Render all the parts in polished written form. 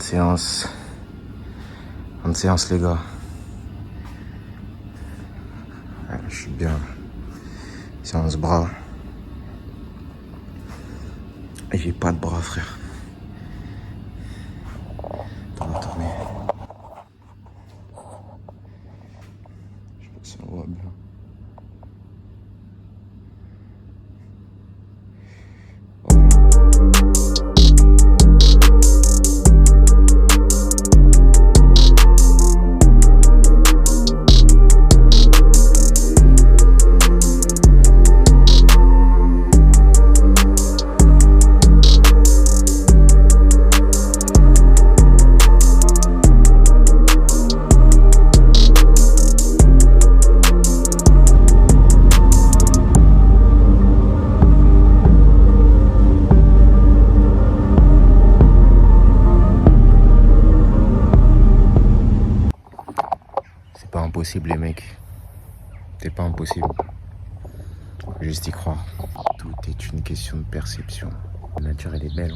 séance. Fin de séance les gars. Ouais, je suis bien. Séance bras. Et j'ai pas de bras frère. On va tourner. Je sais pas si on voit bien. C'est pas impossible les mecs. C'est pas impossible. Juste y croire. Tout est une question de perception. La nature elle est belle.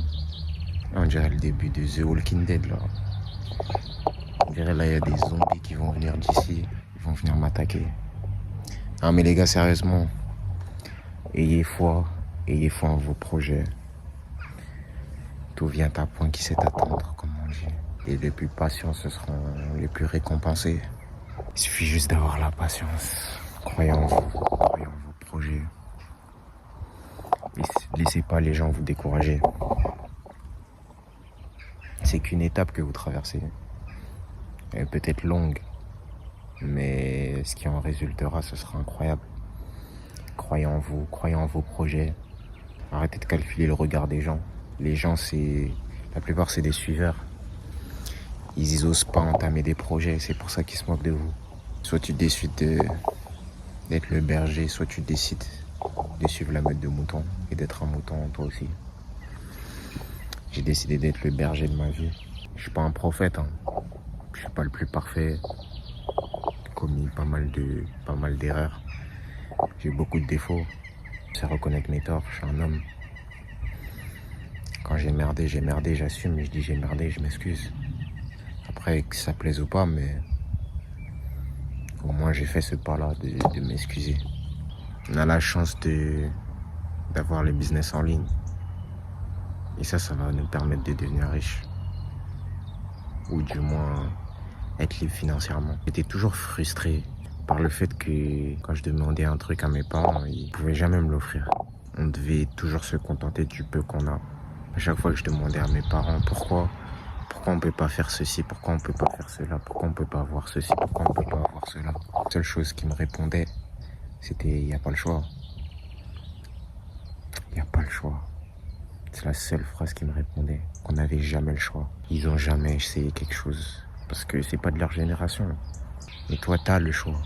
On dirait le début de The Walking Dead là. On dirait là il y a des zombies qui vont venir d'ici. Ils vont venir m'attaquer. Ah mais les gars sérieusement. Ayez foi en vos projets. Tout vient à point qui sait attendre, comme on dit. Et les plus patients, ce seront les plus récompensés. Il suffit juste d'avoir la patience. Croyez en vous, croyez en vos projets. Laissez pas les gens vous décourager. C'est qu'une étape que vous traversez. Elle peut être longue, mais ce qui en résultera, ce sera incroyable. Croyez en vous, croyez en vos projets. Arrêtez de calculer le regard des gens. Les gens, la plupart, c'est des suiveurs. Ils osent pas entamer des projets, c'est pour ça qu'ils se moquent de vous. Soit tu décides d'être le berger, soit tu décides de suivre la meute de moutons et d'être un mouton toi aussi. J'ai décidé d'être le berger de ma vie. Je suis pas un prophète, hein. Je suis pas le plus parfait. J'ai commis pas mal d'erreurs. J'ai beaucoup de défauts. Je sais reconnaître mes torts, je suis un homme. Quand j'ai merdé, j'assume, je dis j'ai merdé, je m'excuse. Après, que ça plaise ou pas, mais au moins j'ai fait ce pas-là de m'excuser. On a la chance d'avoir le business en ligne. Et ça va nous permettre de devenir riches. Ou du moins être libre financièrement. J'étais toujours frustré par le fait que quand je demandais un truc à mes parents, ils ne pouvaient jamais me l'offrir. On devait toujours se contenter du peu qu'on a. À chaque fois que je demandais à mes parents pourquoi on ne peut pas faire ceci, pourquoi on ne peut pas faire cela, pourquoi on ne peut pas avoir ceci, pourquoi on ne peut pas avoir cela. La seule chose qui me répondait, c'était il n'y a pas le choix. Il n'y a pas le choix. C'est la seule phrase qui me répondait. On n'avait jamais le choix. Ils n'ont jamais essayé quelque chose. Parce que c'est pas de leur génération. Mais toi, tu as le choix.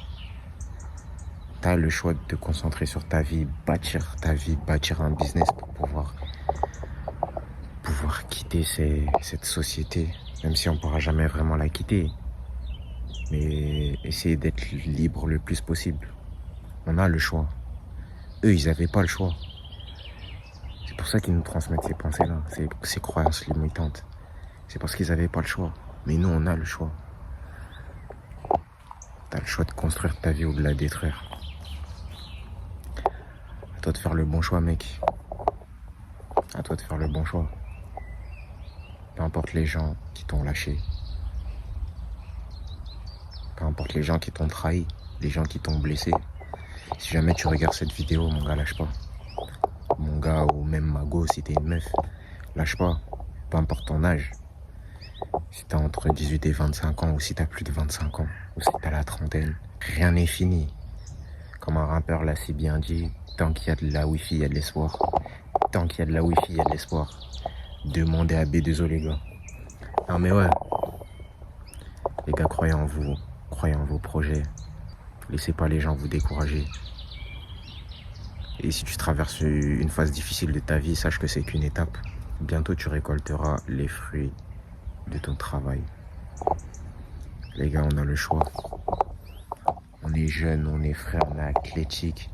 Tu as le choix de te concentrer sur ta vie, bâtir ta vie, bâtir un business pour pouvoir quitter cette société. Même si on ne pourra jamais vraiment la quitter. Mais essayer d'être libre le plus possible. On a le choix. Eux, ils n'avaient pas le choix. C'est pour ça qu'ils nous transmettent ces pensées-là, ces croyances limitantes. C'est parce qu'ils n'avaient pas le choix. Mais nous, on a le choix. Tu as le choix de construire ta vie ou de la détruire. À toi de faire le bon choix, mec. À toi de faire le bon choix. Peu importe les gens qui t'ont lâché. Peu importe les gens qui t'ont trahi. Les gens qui t'ont blessé. Si jamais tu regardes cette vidéo, mon gars, lâche pas. Mon gars, ou même ma go, si t'es une meuf, lâche pas. Peu importe ton âge. Si t'as entre 18 et 25 ans, ou si t'as plus de 25 ans, ou si t'as la trentaine, rien n'est fini. Comme un rappeur l'a si bien dit, tant qu'il y a de la wifi, il y a de l'espoir. Tant qu'il y a de la wifi, il y a de l'espoir. Demandez à B2O, les gars. Non mais ouais. Les gars, croyez en vous. Croyez en vos projets. Laissez pas les gens vous décourager. Et si tu traverses une phase difficile de ta vie, sache que c'est qu'une étape. Bientôt, tu récolteras les fruits de ton travail. Les gars, on a le choix. On est jeunes, on est frères, on est athlétique.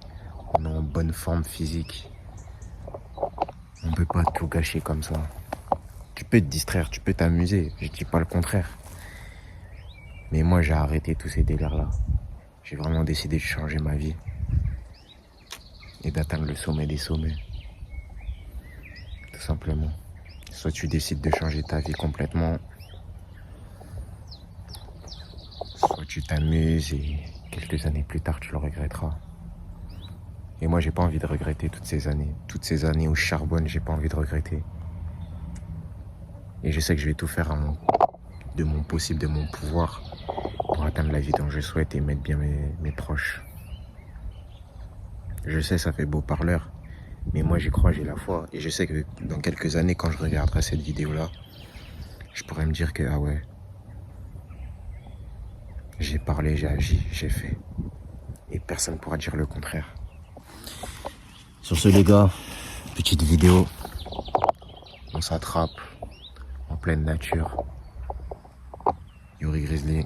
On est en bonne forme physique. On peut pas tout gâcher comme ça. Tu peux te distraire, tu peux t'amuser, je dis pas le contraire. Mais moi, j'ai arrêté tous ces délires-là. J'ai vraiment décidé de changer ma vie et d'atteindre le sommet des sommets, tout simplement. Soit tu décides de changer ta vie complètement, soit tu t'amuses et quelques années plus tard, tu le regretteras. Et moi, j'ai pas envie de regretter toutes ces années. Toutes ces années où je charbonne, j'ai pas envie de regretter. Et je sais que je vais tout faire de mon possible, de mon pouvoir, pour atteindre la vie dont je souhaite et mettre bien mes proches. Je sais, ça fait beau parleur, mais moi j'y crois, j'ai la foi. Et je sais que dans quelques années, quand je regarderai cette vidéo-là, je pourrais me dire que, ah ouais, j'ai parlé, j'ai agi, j'ai fait. Et personne ne pourra dire le contraire. Sur ce, les gars, petite vidéo. On s'attrape en pleine nature. Yuri Grizzly.